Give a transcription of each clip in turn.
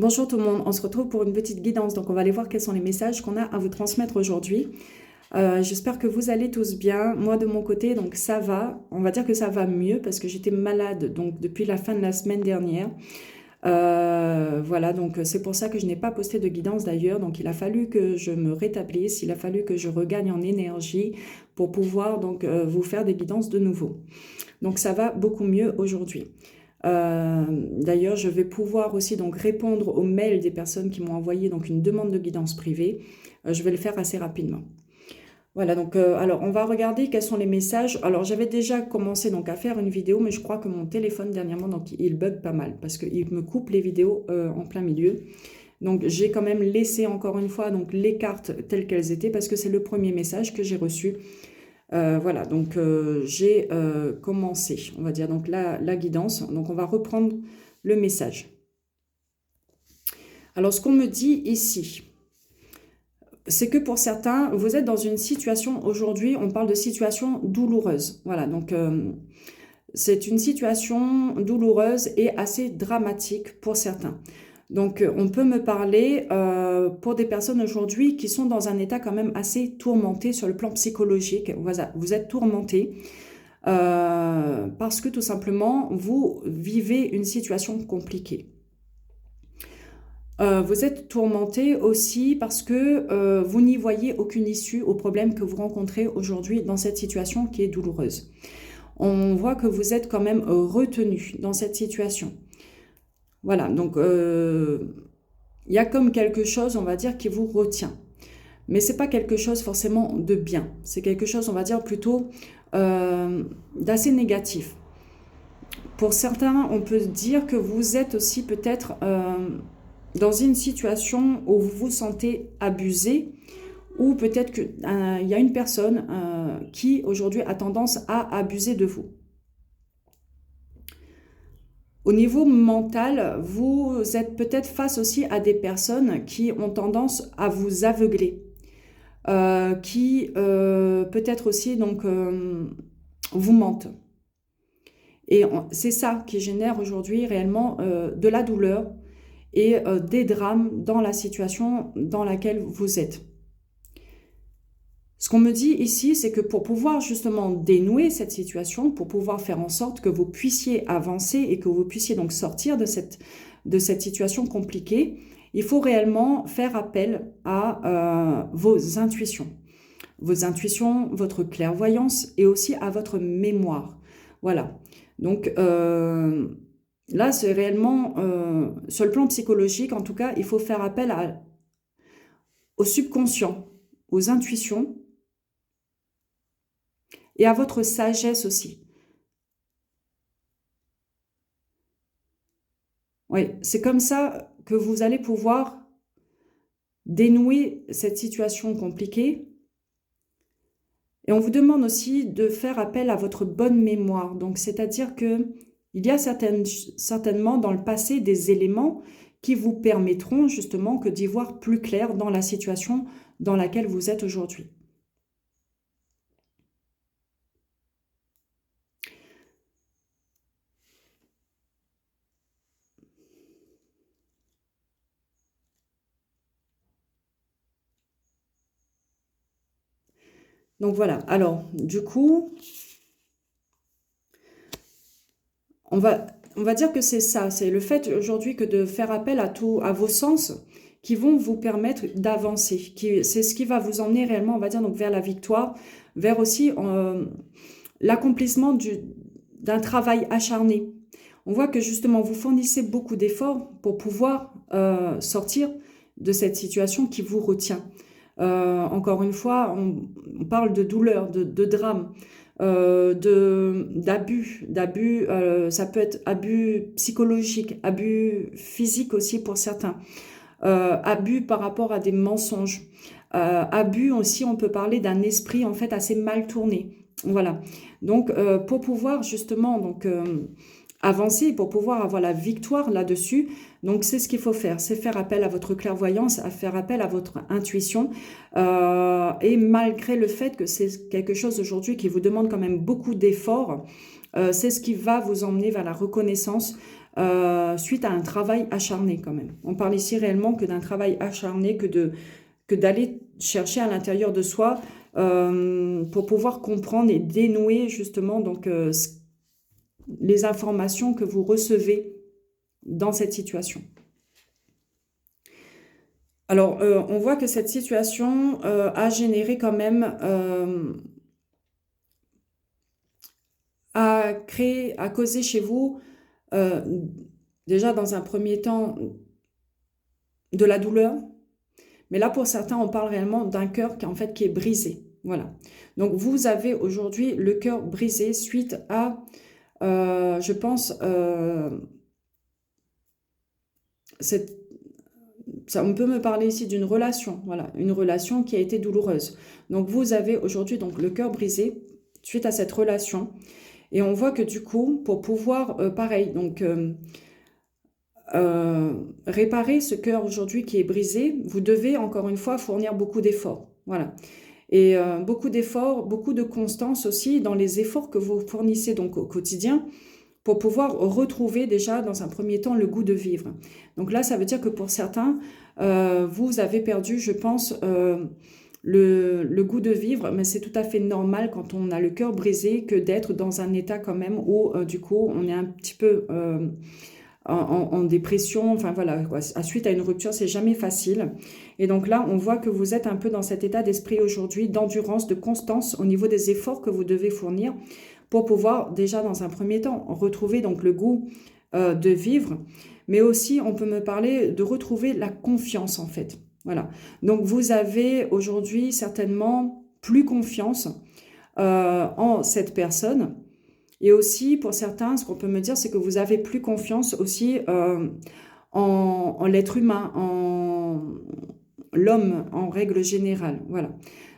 Bonjour tout le monde, on se retrouve pour une petite guidance. Donc on va aller voir quels sont les messages qu'on a à vous transmettre aujourd'hui. J'espère que vous allez tous bien. Moi de mon côté, donc ça va. On va dire que ça va mieux parce que j'étais malade donc depuis la fin de la semaine dernière. Voilà, donc c'est pour ça que je n'ai pas posté de guidance d'ailleurs. Donc il a fallu que je me rétablisse, il a fallu que je regagne en énergie pour pouvoir donc vous faire des guidances de nouveau. Donc ça va beaucoup mieux aujourd'hui. D'ailleurs, je vais pouvoir aussi donc répondre aux mails des personnes qui m'ont envoyé donc une demande de guidance privée. Je vais le faire assez rapidement. Voilà, donc alors on va regarder quels sont les messages. Alors j'avais déjà commencé donc à faire une vidéo, mais je crois que mon téléphone dernièrement donc il bug pas mal parce qu'il me coupe les vidéos en plein milieu. Donc j'ai quand même laissé encore une fois donc les cartes telles qu'elles étaient parce que c'est le premier message que j'ai reçu. Voilà, donc j'ai commencé, on va dire, donc la guidance. Donc on va reprendre le message. Alors ce qu'on me dit ici, c'est que pour certains, vous êtes dans une situation, aujourd'hui, on parle de situation douloureuse. Voilà, donc c'est une situation douloureuse et assez dramatique pour certains. Donc, on peut me parler pour des personnes aujourd'hui qui sont dans un état quand même assez tourmenté sur le plan psychologique. Vous êtes tourmenté parce que tout simplement, vous vivez une situation compliquée. Vous êtes tourmenté aussi parce que vous n'y voyez aucune issue au problème que vous rencontrez aujourd'hui dans cette situation qui est douloureuse. On voit que vous êtes quand même retenu dans cette situation. Voilà, donc il y a comme quelque chose, on va dire, qui vous retient. Mais c'est pas quelque chose forcément de bien. C'est quelque chose, on va dire, plutôt d'assez négatif. Pour certains, on peut dire que vous êtes aussi peut-être dans une situation où vous vous sentez abusé, ou peut-être qu'il y a une personne qui aujourd'hui a tendance à abuser de vous. Au niveau mental, vous êtes peut-être face aussi à des personnes qui ont tendance à vous aveugler, qui peut-être aussi donc vous mentent. Et c'est ça qui génère aujourd'hui réellement de la douleur et des drames dans la situation dans laquelle vous êtes. Ce qu'on me dit ici, c'est que pour pouvoir justement dénouer cette situation, pour pouvoir faire en sorte que vous puissiez avancer et que vous puissiez donc sortir de cette situation compliquée, il faut réellement faire appel à vos intuitions. Vos intuitions, votre clairvoyance et aussi à votre mémoire. Voilà. Donc là, c'est réellement, sur le plan psychologique, en tout cas, il faut faire appel au subconscient, aux intuitions, et à votre sagesse aussi. Oui, c'est comme ça que vous allez pouvoir dénouer cette situation compliquée. Et on vous demande aussi de faire appel à votre bonne mémoire. Donc, c'est-à-dire que il y a certainement dans le passé des éléments qui vous permettront justement que d'y voir plus clair dans la situation dans laquelle vous êtes aujourd'hui. Donc voilà, alors du coup, on va dire que c'est ça, c'est le fait aujourd'hui que de faire appel à vos sens qui vont vous permettre d'avancer. C'est ce qui va vous emmener réellement, on va dire, donc vers la victoire, vers aussi l'accomplissement d'un travail acharné. On voit que justement, vous fournissez beaucoup d'efforts pour pouvoir sortir de cette situation qui vous retient. Encore une fois, on parle de douleur, de drame, d'abus, ça peut être abus psychologique, abus physique aussi pour certains, abus par rapport à des mensonges, abus aussi, on peut parler d'un esprit en fait assez mal tourné. Voilà. Donc, pour pouvoir justement donc avancer, pour pouvoir avoir la victoire là-dessus, donc c'est ce qu'il faut faire, c'est faire appel à votre clairvoyance, à faire appel à votre intuition, et malgré le fait que c'est quelque chose aujourd'hui qui vous demande quand même beaucoup d'efforts, c'est ce qui va vous emmener vers la reconnaissance, suite à un travail acharné quand même. On parle ici réellement que d'un travail acharné, que d'aller chercher à l'intérieur de soi pour pouvoir comprendre et dénouer justement donc les informations que vous recevez dans cette situation. Alors, on voit que cette situation a généré quand même, a causé chez vous, euh, déjà dans un premier temps, de la douleur. Mais là, pour certains, on parle réellement d'un cœur qui, en fait, qui est brisé. Voilà. Donc, vous avez aujourd'hui le cœur brisé suite à, je pense, on peut me parler ici d'une relation, voilà, une relation qui a été douloureuse. Donc, vous avez aujourd'hui donc le cœur brisé suite à cette relation. Et on voit que du coup, pour pouvoir, pareil, donc réparer ce cœur aujourd'hui qui est brisé, vous devez encore une fois fournir beaucoup d'efforts. Voilà. Et beaucoup d'efforts, beaucoup de constance aussi dans les efforts que vous fournissez donc au quotidien pour pouvoir retrouver déjà dans un premier temps le goût de vivre. Donc là, ça veut dire que pour certains, vous avez perdu, je pense, le goût de vivre, mais c'est tout à fait normal quand on a le cœur brisé que d'être dans un état quand même où du coup on est un petit peu en dépression, enfin voilà, quoi. À suite à une rupture, c'est jamais facile. Et donc là, on voit que vous êtes un peu dans cet état d'esprit aujourd'hui, d'endurance, de constance au niveau des efforts que vous devez fournir pour pouvoir déjà dans un premier temps retrouver donc le goût de vivre, mais aussi on peut me parler de retrouver la confiance en fait. Voilà. Donc vous avez aujourd'hui certainement plus confiance en cette personne. Et aussi, pour certains, ce qu'on peut me dire, c'est que vous avez plus confiance aussi en l'être humain, en l'homme en règle générale. Voilà.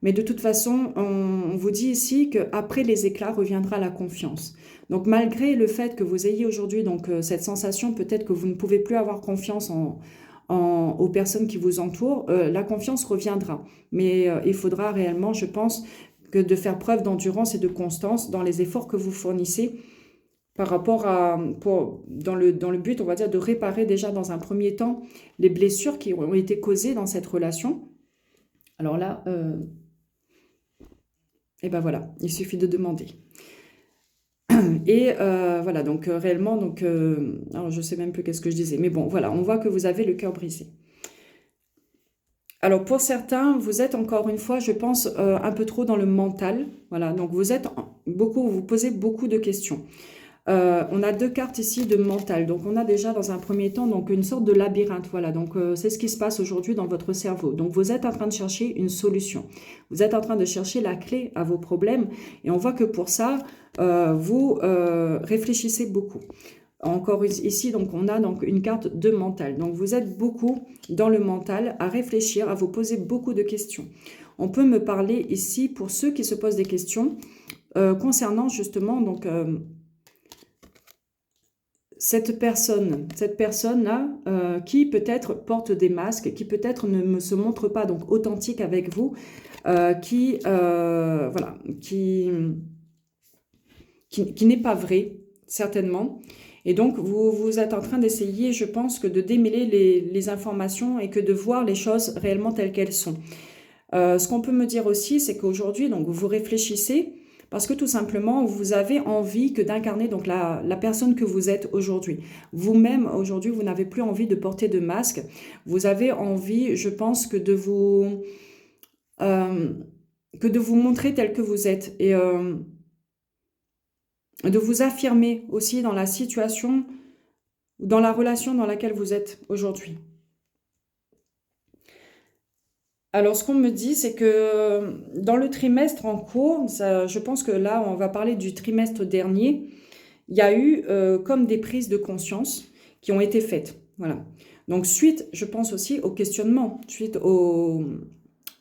Mais de toute façon, on vous dit ici qu'après les éclats reviendra la confiance. Donc malgré le fait que vous ayez aujourd'hui donc cette sensation, peut-être que vous ne pouvez plus avoir confiance aux personnes qui vous entourent, la confiance reviendra. Mais il faudra réellement, je pense, que de faire preuve d'endurance et de constance dans les efforts que vous fournissez par rapport à, dans le but, on va dire, de réparer déjà dans un premier temps les blessures qui ont été causées dans cette relation. Alors là, et ben voilà, il suffit de demander. Et voilà, donc réellement, donc, alors je sais même plus qu'est-ce que je disais, mais bon, voilà, on voit que vous avez le cœur brisé. Alors pour certains, vous êtes encore une fois, je pense, un peu trop dans le mental. Voilà, donc vous posez beaucoup de questions. On a deux cartes ici de mental. Donc on a déjà dans un premier temps donc une sorte de labyrinthe. Voilà, donc c'est ce qui se passe aujourd'hui dans votre cerveau. Donc vous êtes en train de chercher une solution. Vous êtes en train de chercher la clé à vos problèmes. Et on voit que pour ça, vous réfléchissez beaucoup. Encore ici, donc on a donc une carte de mental. Donc vous êtes beaucoup dans le mental à réfléchir, à vous poser beaucoup de questions. On peut me parler ici pour ceux qui se posent des questions concernant justement donc cette personne-là qui peut-être porte des masques, qui peut-être ne se montre pas donc authentique avec vous, voilà, qui n'est pas vrai certainement. Et donc, vous êtes en train d'essayer, je pense, que de démêler les informations et que de voir les choses réellement telles qu'elles sont. Ce qu'on peut me dire aussi, c'est qu'aujourd'hui, donc, vous réfléchissez parce que tout simplement, vous avez envie que d'incarner donc la personne que vous êtes aujourd'hui. Vous-même, aujourd'hui, vous n'avez plus envie de porter de masque. Vous avez envie, je pense, que de vous montrer tel que vous êtes. Et de vous affirmer aussi dans la situation, dans la relation dans laquelle vous êtes aujourd'hui. Alors, ce qu'on me dit, c'est que dans le trimestre en cours, je pense que là, on va parler du trimestre dernier, il y a eu comme des prises de conscience qui ont été faites. Voilà. Donc, suite, je pense aussi au questionnement, suite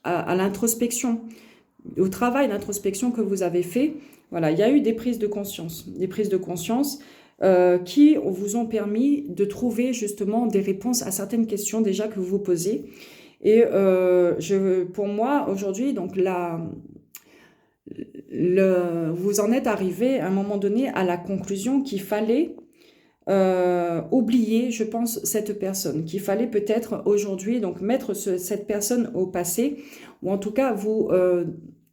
à l'introspection, au travail d'introspection que vous avez fait. Voilà, il y a eu des prises de conscience qui vous ont permis de trouver justement des réponses à certaines questions déjà que vous vous posez. Et pour moi, aujourd'hui, donc vous en êtes arrivé à un moment donné à la conclusion qu'il fallait oublier, je pense, cette personne, qu'il fallait peut-être aujourd'hui donc mettre cette personne au passé, ou en tout cas vous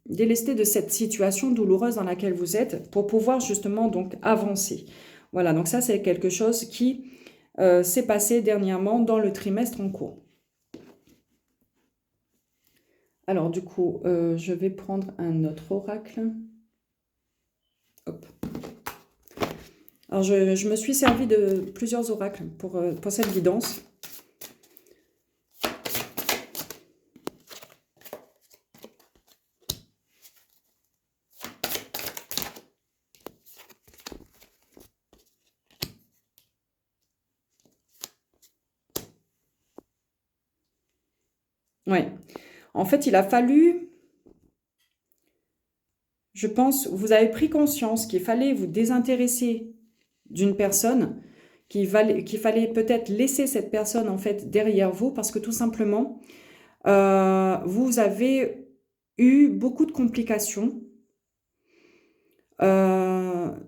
délester de cette situation douloureuse dans laquelle vous êtes pour pouvoir justement donc avancer. Voilà, donc ça c'est quelque chose qui s'est passé dernièrement dans le trimestre en cours. Alors du coup, je vais prendre un autre oracle. Hop. Alors je me suis servi de plusieurs oracles pour cette guidance. Ouais. En fait, il a fallu, je pense, vous avez pris conscience qu'il fallait vous désintéresser d'une personne, qu'il fallait peut-être laisser cette personne en fait derrière vous parce que tout simplement, vous avez eu beaucoup de complications. Alors,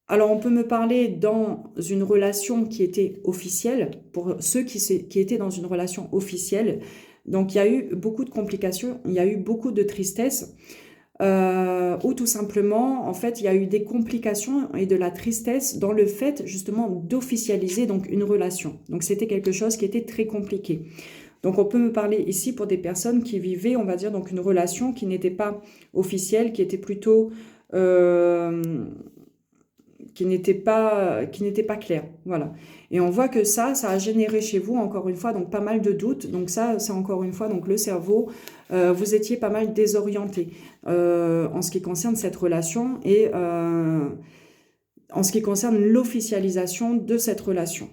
on peut me parler dans une relation qui était officielle, pour ceux qui étaient dans une relation officielle. Donc, il y a eu beaucoup de complications, il y a eu beaucoup de tristesse, ou tout simplement, en fait, il y a eu des complications et de la tristesse dans le fait, justement, d'officialiser donc une relation. Donc, c'était quelque chose qui était très compliqué. Donc, on peut me parler ici pour des personnes qui vivaient, on va dire, donc une relation qui n'était pas officielle, qui était plutôt... qui n'était pas clair. Voilà. Et on voit que ça a généré chez vous, encore une fois, donc pas mal de doutes. Donc ça, c'est encore une fois, donc le cerveau, vous étiez pas mal désorienté en ce qui concerne cette relation et en ce qui concerne l'officialisation de cette relation.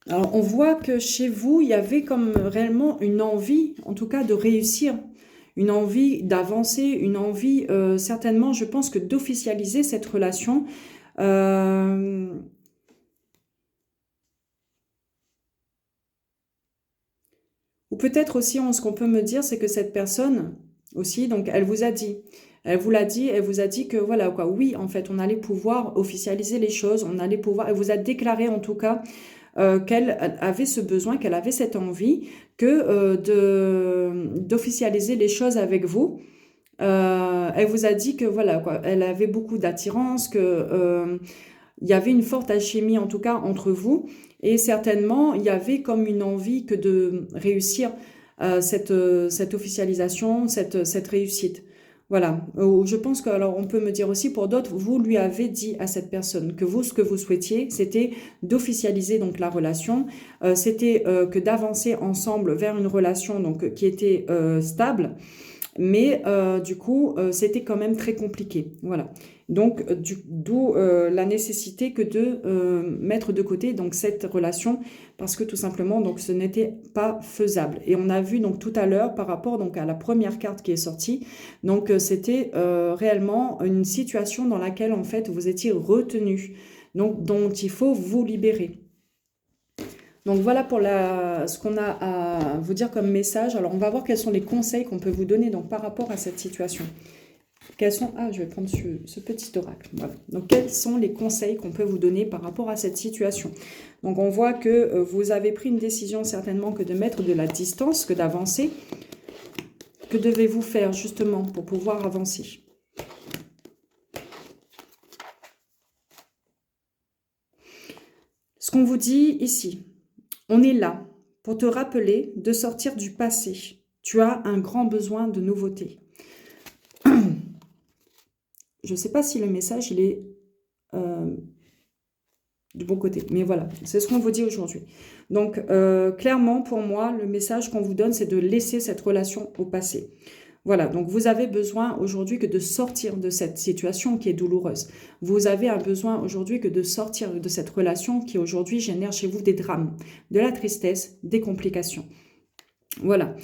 Alors, on voit que chez vous, il y avait comme réellement une envie, en tout cas, de réussir, une envie d'avancer, une envie, certainement, je pense que d'officialiser cette relation. Ou peut-être aussi, ce qu'on peut me dire, c'est que cette personne aussi, donc, elle vous a dit. Elle vous l'a dit, elle vous a dit que voilà quoi, oui, en fait, on allait pouvoir officialiser les choses, on allait pouvoir, elle vous a déclaré en tout cas qu'elle avait ce besoin, qu'elle avait cette envie que d'officialiser les choses avec vous. Elle vous a dit que voilà quoi, elle avait beaucoup d'attirance, que il y avait une forte alchimie en tout cas entre vous et certainement il y avait comme une envie que de réussir cette officialisation, cette réussite. Voilà. Je pense que, alors on peut me dire aussi pour d'autres, vous lui avez dit à cette personne que vous, ce que vous souhaitiez, c'était d'officialiser donc la relation, c'était que d'avancer ensemble vers une relation donc qui était stable, mais du coup, c'était quand même très compliqué. Voilà. Donc, d'où la nécessité que de mettre de côté donc cette relation parce que tout simplement, donc, ce n'était pas faisable. Et on a vu donc tout à l'heure par rapport donc à la première carte qui est sortie, donc c'était réellement une situation dans laquelle en fait vous étiez retenu, donc dont il faut vous libérer. Donc voilà pour ce qu'on a à vous dire comme message. Alors on va voir quels sont les conseils qu'on peut vous donner donc, par rapport à cette situation. Quels sont... Ah, je vais prendre ce petit oracle. Voilà. Donc quels sont les conseils qu'on peut vous donner par rapport à cette situation? Donc on voit que vous avez pris une décision certainement que de mettre de la distance, que d'avancer. Que devez-vous faire justement pour pouvoir avancer? Ce qu'on vous dit ici, on est là pour te rappeler de sortir du passé. Tu as un grand besoin de nouveauté. Je ne sais pas si le message il est du bon côté. Mais voilà, c'est ce qu'on vous dit aujourd'hui. Donc, clairement, pour moi, le message qu'on vous donne, c'est de laisser cette relation au passé. Voilà, donc vous avez besoin aujourd'hui que de sortir de cette situation qui est douloureuse. Vous avez un besoin aujourd'hui que de sortir de cette relation qui aujourd'hui génère chez vous des drames, de la tristesse, des complications. Voilà.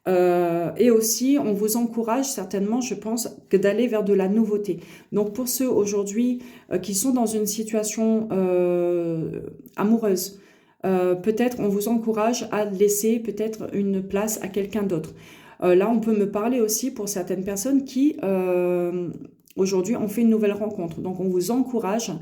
Et aussi, on vous encourage certainement, je pense, que d'aller vers de la nouveauté. Donc pour ceux aujourd'hui qui sont dans une situation amoureuse, peut-être on vous encourage à laisser peut-être une place à quelqu'un d'autre. Là, on peut me parler aussi pour certaines personnes qui, aujourd'hui, ont fait une nouvelle rencontre. Donc, on vous encourage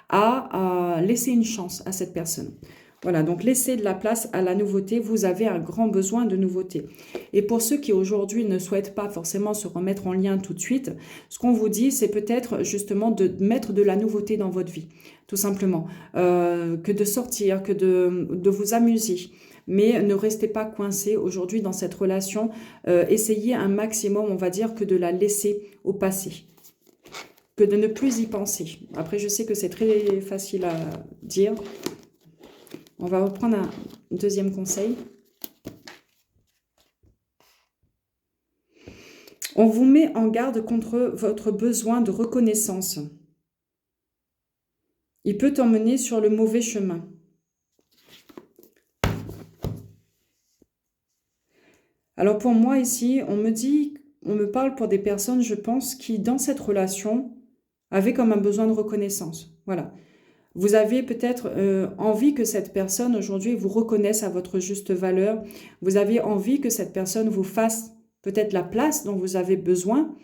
à laisser une chance à cette personne. Voilà, donc laissez de la place à la nouveauté. Vous avez un grand besoin de nouveauté. Et pour ceux qui, aujourd'hui, ne souhaitent pas forcément se remettre en lien tout de suite, ce qu'on vous dit, c'est peut-être justement de mettre de la nouveauté dans votre vie, tout simplement. Que de sortir, que de vous amuser. Mais ne restez pas coincé aujourd'hui dans cette relation. Essayez un maximum, on va dire, que de la laisser au passé, que de ne plus y penser. Après, je sais que c'est très facile à dire. On va reprendre un deuxième conseil. On vous met en garde contre votre besoin de reconnaissance. Il peut t'emmener sur le mauvais chemin. Alors pour moi ici, on me parle pour des personnes, je pense, qui dans cette relation avaient comme un besoin de reconnaissance. Voilà. Vous avez peut-être envie que cette personne aujourd'hui vous reconnaisse à votre juste valeur. Vous avez envie que cette personne vous fasse peut-être la place dont vous avez besoin,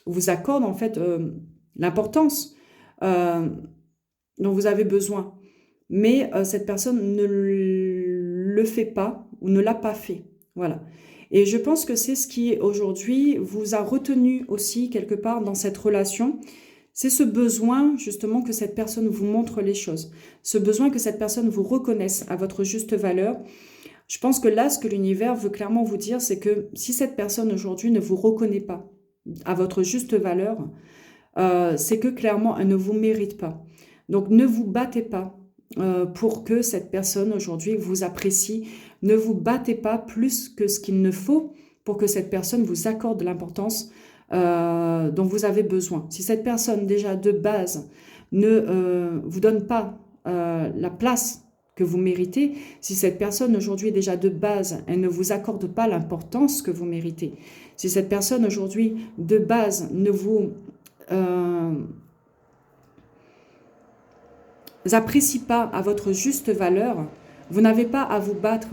vous accorde en fait l'importance dont vous avez besoin. Mais cette personne ne le fait pas ou ne l'a pas fait. Voilà. Et je pense que c'est ce qui aujourd'hui vous a retenu aussi quelque part dans cette relation. C'est ce besoin justement que cette personne vous montre les choses. Ce besoin que cette personne vous reconnaisse à votre juste valeur. Je pense que là, ce que l'univers veut clairement vous dire, c'est que si cette personne aujourd'hui ne vous reconnaît pas à votre juste valeur, c'est que clairement, elle ne vous mérite pas. Donc ne vous battez pas pour que cette personne aujourd'hui vous apprécie. Ne vous battez pas plus que ce qu'il ne faut pour que cette personne vous accorde l'importance dont vous avez besoin. Si cette personne déjà de base ne vous donne pas la place que vous méritez, si cette personne aujourd'hui déjà de base, elle ne vous accorde pas l'importance que vous méritez, si cette personne aujourd'hui de base ne vous apprécie pas à votre juste valeur, vous n'avez pas à vous battre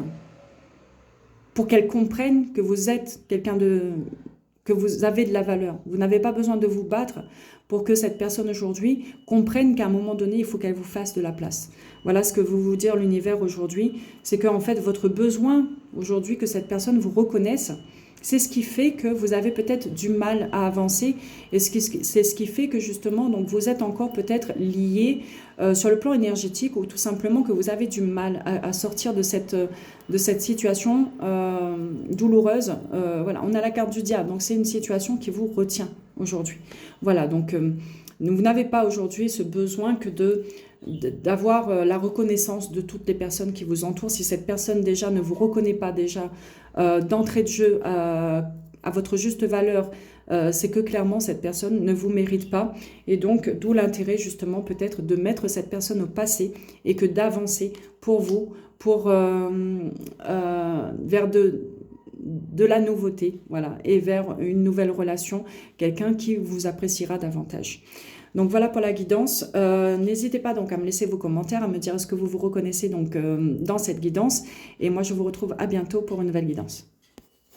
pour qu'elle comprenne que vous êtes quelqu'un que vous avez de la valeur. Vous n'avez pas besoin de vous battre pour que cette personne aujourd'hui comprenne qu'à un moment donné, il faut qu'elle vous fasse de la place. Voilà ce que vous dire l'univers aujourd'hui, c'est qu'en fait, votre besoin aujourd'hui que cette personne vous reconnaisse, c'est ce qui fait que vous avez peut-être du mal à avancer et c'est ce qui fait que justement donc vous êtes encore peut-être lié sur le plan énergétique ou tout simplement que vous avez du mal à sortir de cette situation douloureuse. Voilà, on a la carte du diable, donc c'est une situation qui vous retient aujourd'hui. Voilà, donc vous n'avez pas aujourd'hui ce besoin que d'avoir la reconnaissance de toutes les personnes qui vous entourent. Si cette personne déjà ne vous reconnaît pas déjà d'entrée de jeu à votre juste valeur, c'est que clairement cette personne ne vous mérite pas. Et donc d'où l'intérêt justement peut-être de mettre cette personne au passé et que d'avancer pour vous, vers de la nouveauté, voilà, et vers une nouvelle relation, quelqu'un qui vous appréciera davantage. Donc voilà pour la guidance. N'hésitez pas donc à me laisser vos commentaires, à me dire est-ce que vous vous reconnaissez donc dans cette guidance. Et moi je vous retrouve à bientôt pour une nouvelle guidance.